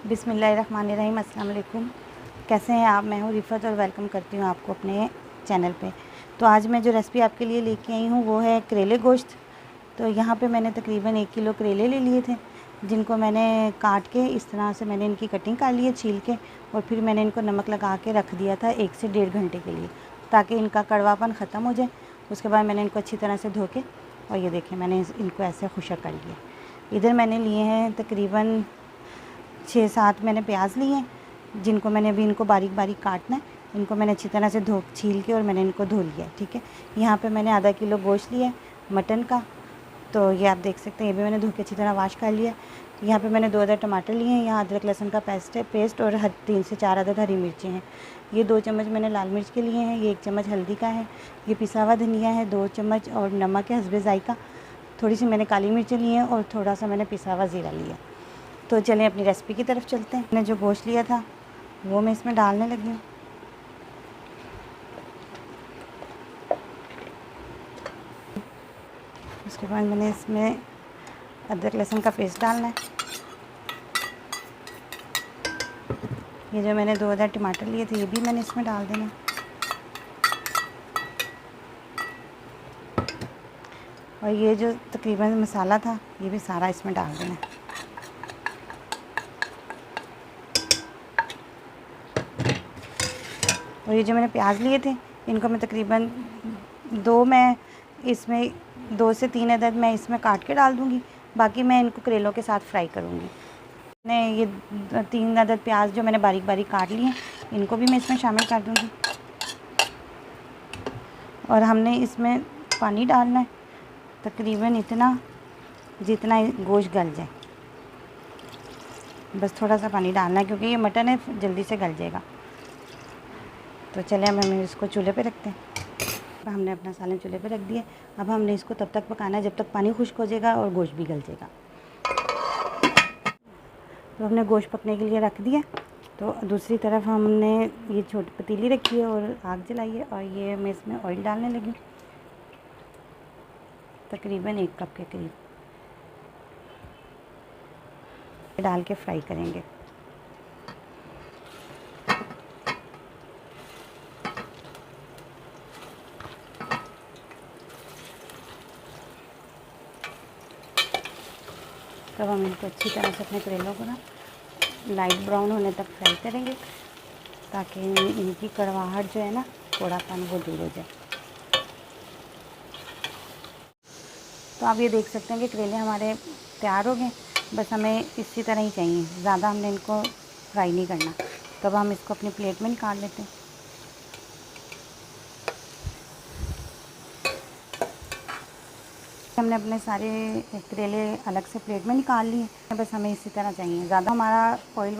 बिस्मिल्लाहिर्रहमानिर्रहीम। अस्सलाम वालेकुम। कैसे हैं आप? मैं हूँ रिफ़त और वेलकम करती हूँ आपको अपने चैनल पे। तो आज मैं जो रेसिपी आपके लिए लेके आई हूँ वो है करेले गोश्त। तो यहाँ पे मैंने तकरीबन 1 किलो करेले ले लिए थे, जिनको मैंने काट के इस तरह से मैंने इनकी कटिंग कर ली है छील के, और फिर मैंने इनको नमक लगा के रख दिया था 1 से 1.5 घंटे के लिए, ताकि इनका कड़वापन ख़त्म हो जाए। उसके बाद मैंने इनको अच्छी तरह से धो के, और ये देखें मैंने इनको ऐसे खुशक कर लिया। इधर मैंने लिए हैं तकरीबन 6-7 मैंने प्याज लिए हैं, जिनको मैंने अभी इनको बारीक बारीक काटना है। इनको मैंने अच्छी तरह से धो छील के और मैंने इनको धो लिया है, ठीक है। यहाँ पे मैंने आधा किलो गोश्त लिया है मटन का, तो ये आप देख सकते हैं, ये भी मैंने धो के अच्छी तरह वॉश कर लिया है। यहाँ पे मैंने 2 अदद टमाटर लिए हैं, यहाँ अदरक लहसुन का पेस्ट और 3 से 4 अदद हरी मिर्चें हैं। ये 2 चम्मच मैंने लाल मिर्च के लिए हैं, ये 1 चम्मच हल्दी का है, ये पिसा हुआ धनिया है 2 चम्मच, और नमक है हस्बे ज़ायका। थोड़ी सी मैंने काली मिर्चें ली हैं और थोड़ा सा मैंने पिसा हुआ ज़ीरा लिया। तो चलें अपनी रेसिपी की तरफ चलते हैं। मैंने जो गोश्त लिया था वो मैं इसमें डालने लगी हूँ। उसके बाद मैंने इसमें अदरक लहसुन का पेस्ट डालना है। ये जो मैंने 2 अदद टमाटर लिए थे ये भी मैंने इसमें डाल देना है। और ये जो तकरीबन मसाला था ये भी सारा इसमें डाल देना है। और ये जो मैंने प्याज लिए थे इनको मैं तकरीबन 2 से 3 अदद मैं इसमें काट के डाल दूँगी, बाकी मैं इनको करेलों के साथ फ्राई करूँगी। मैंने ये 3 अदद प्याज जो मैंने बारीक बारीक काट लिए हैं इनको भी मैं इसमें शामिल कर दूँगी। और हमने इसमें पानी डालना है तकरीबन इतना जितना गोश्त गल जाए, बस थोड़ा सा पानी डालना है क्योंकि ये मटन है जल्दी से गल जाएगा। तो चलिए अब हम इसको चूल्हे पे रखते हैं। हमने अपना सालन चूल्हे पे रख दिया। अब हमने इसको तब तक पकाना है जब तक पानी खुश्क हो जाएगा और गोश्त भी गल जाएगा। तो हमने गोश्त पकने के लिए रख दिया। तो दूसरी तरफ हमने ये छोटी पतीली रखी है और आग जलाई है, और ये मैं इसमें ऑयल डालने लगी तकरीबन 1 कप के करीब डाल के फ्राई करेंगे। तब हम इनको अच्छी तरह से अपने करेलों को ना लाइट ब्राउन होने तक फ्राई करेंगे, ताकि इनकी कड़वाहट जो है ना, कौड़ापन वो दूर हो जाए। तो आप ये देख सकते हैं कि करेले हमारे तैयार हो गए। बस हमें इसी तरह ही चाहिए, ज़्यादा हमने इनको फ्राई नहीं करना। तब हम इसको अपनी प्लेट में निकाल लेते हैं। हमने अपने सारे करेले अलग से प्लेट में निकाल लिए। बस हमें इसी तरह चाहिए, ज़्यादा हमारा ऑयल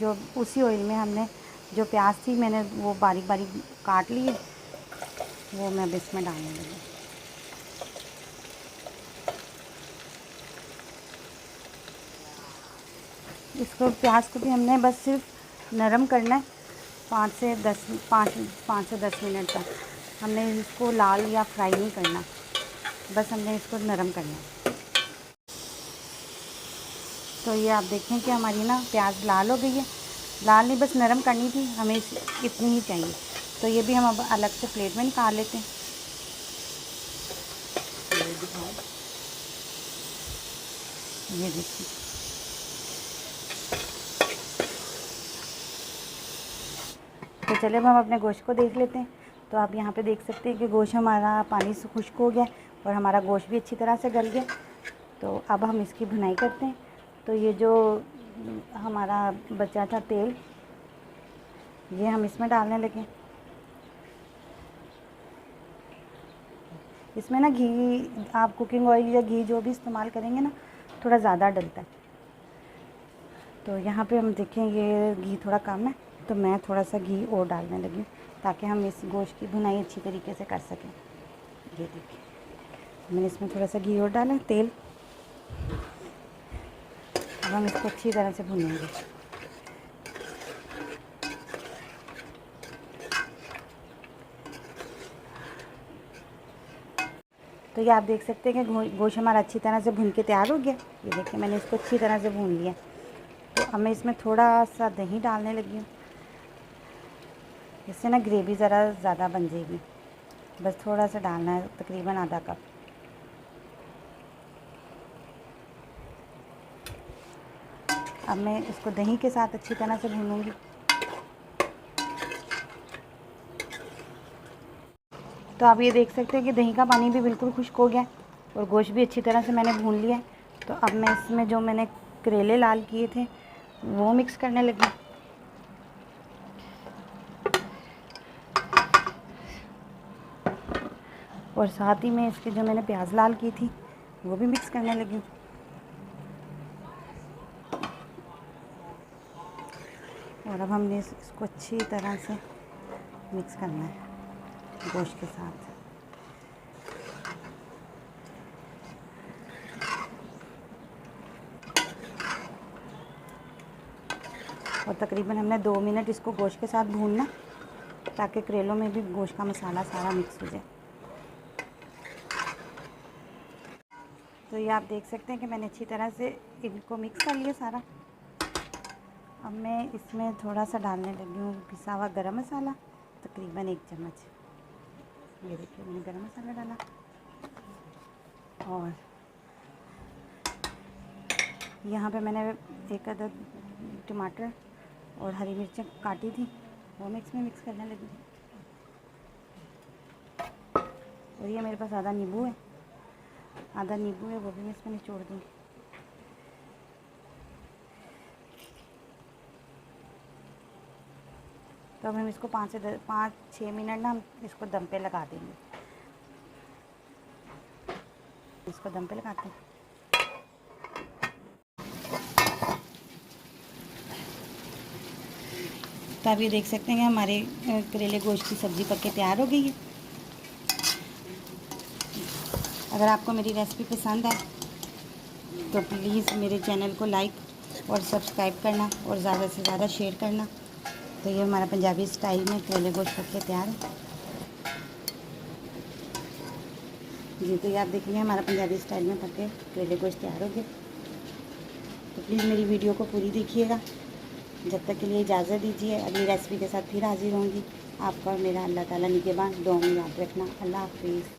जो उसी ऑयल में हमने जो प्याज थी मैंने वो बारीक बारीक काट लिए, वो मैं अब इसमें डालने लगी। इसको प्याज को भी हमने बस सिर्फ नरम करना है 5 से 10 मिनट तक। हमने इसको लाल या फ्राई नहीं करना, बस हमने इसको नरम करना है। तो ये आप देखें कि हमारी ना प्याज लाल हो गई है। लाल नहीं, बस नरम करनी थी हमें, इतनी ही चाहिए। तो ये भी हम अब अलग से प्लेट में निकाल लेते हैं। ये देखिए, तो चलिए अब हम अपने गोश्त को देख लेते हैं। तो आप यहाँ पे देख सकते हैं कि गोश्त हमारा पानी से खुश्क हो गया और हमारा गोश्त भी अच्छी तरह से गल गया। तो अब हम इसकी भुनाई करते हैं। तो ये जो हमारा बचा था तेल, ये हम इसमें डालने लगे। इसमें ना घी, आप कुकिंग ऑयल या घी जो भी इस्तेमाल करेंगे ना, थोड़ा ज़्यादा डलता है। तो यहाँ पे हम देखें ये घी थोड़ा कम है, तो मैं थोड़ा सा घी और डालने लगी ताकि हम इस गोश्त की भुनाई अच्छी तरीके से कर सकें। ये देखिए, मैंने इसमें थोड़ा सा घी और डाला, तेल। अब हम इसको अच्छी तरह से भूनेंगे। तो ये आप देख सकते हैं कि गोश्त हमारा अच्छी तरह से भून के तैयार हो गया। ये देखिए मैंने इसको अच्छी तरह से भून लिया। तो अब मैं इसमें थोड़ा सा दही डालने लगी हूँ, इससे ना ग्रेवी ज़रा ज़्यादा बन जाएगी। बस थोड़ा सा डालना है, तकरीबन आधा कप। अब मैं इसको दही के साथ अच्छी तरह से भूनूंगी। तो आप ये देख सकते हैं कि दही का पानी भी बिल्कुल खुश्क हो गया और गोश्त भी अच्छी तरह से मैंने भून लिया है। तो अब मैं इसमें जो मैंने करेले लाल किए थे वो मिक्स करने लगी। और साथ ही में इसके जो मैंने प्याज लाल की थी वो भी मिक्स करने लगी। और अब हमने इसको अच्छी तरह से मिक्स करना है गोश्त के साथ। और तकरीबन हमने 2 मिनट इसको गोश्त के साथ भूनना, ताकि करेलों में भी गोश्त का मसाला सारा मिक्स हो जाए। तो ये आप देख सकते हैं कि मैंने अच्छी तरह से इनको मिक्स कर लिया सारा। अब मैं इसमें थोड़ा सा डालने लगी हूँ पिसा हुआ गरम मसाला, तकरीबन 1 चम्मच। ये देखिए मैंने गरम मसाला डाला। और यहाँ पे मैंने 1 अदद टमाटर और हरी मिर्चें काटी थी, वो मिक्स करने लगी। और ये मेरे पास आधा नींबू है, वो भी मैं इसमें निचोड़ दूँगी। तो अब हम इसको 5-6 मिनट ना हम इसको दम पे लगा देंगे। इसको दम पे लगाते हैं। तो आप ये देख सकते हैं कि हमारे करेले गोश्त की सब्ज़ी पक के तैयार हो गई है। अगर आपको मेरी रेसिपी पसंद आए तो प्लीज़ मेरे चैनल को लाइक और सब्सक्राइब करना और ज़्यादा से ज़्यादा शेयर करना। तो ये हमारा पंजाबी स्टाइल में करेले गोश्त पक के तैयार है जी। तो ये आप देखेंगे हमारा पंजाबी स्टाइल में पक के करेले गोश्त तैयार हो गया। तो प्लीज़ मेरी वीडियो को पूरी देखिएगा। जब तक के लिए इजाज़त दीजिए, अगली रेसिपी के साथ फिर हाजिर होंगी। आपका और मेरा अल्लाह ताला निगहबान, दुआ में याद रखना। अल्लाह हाफिज़।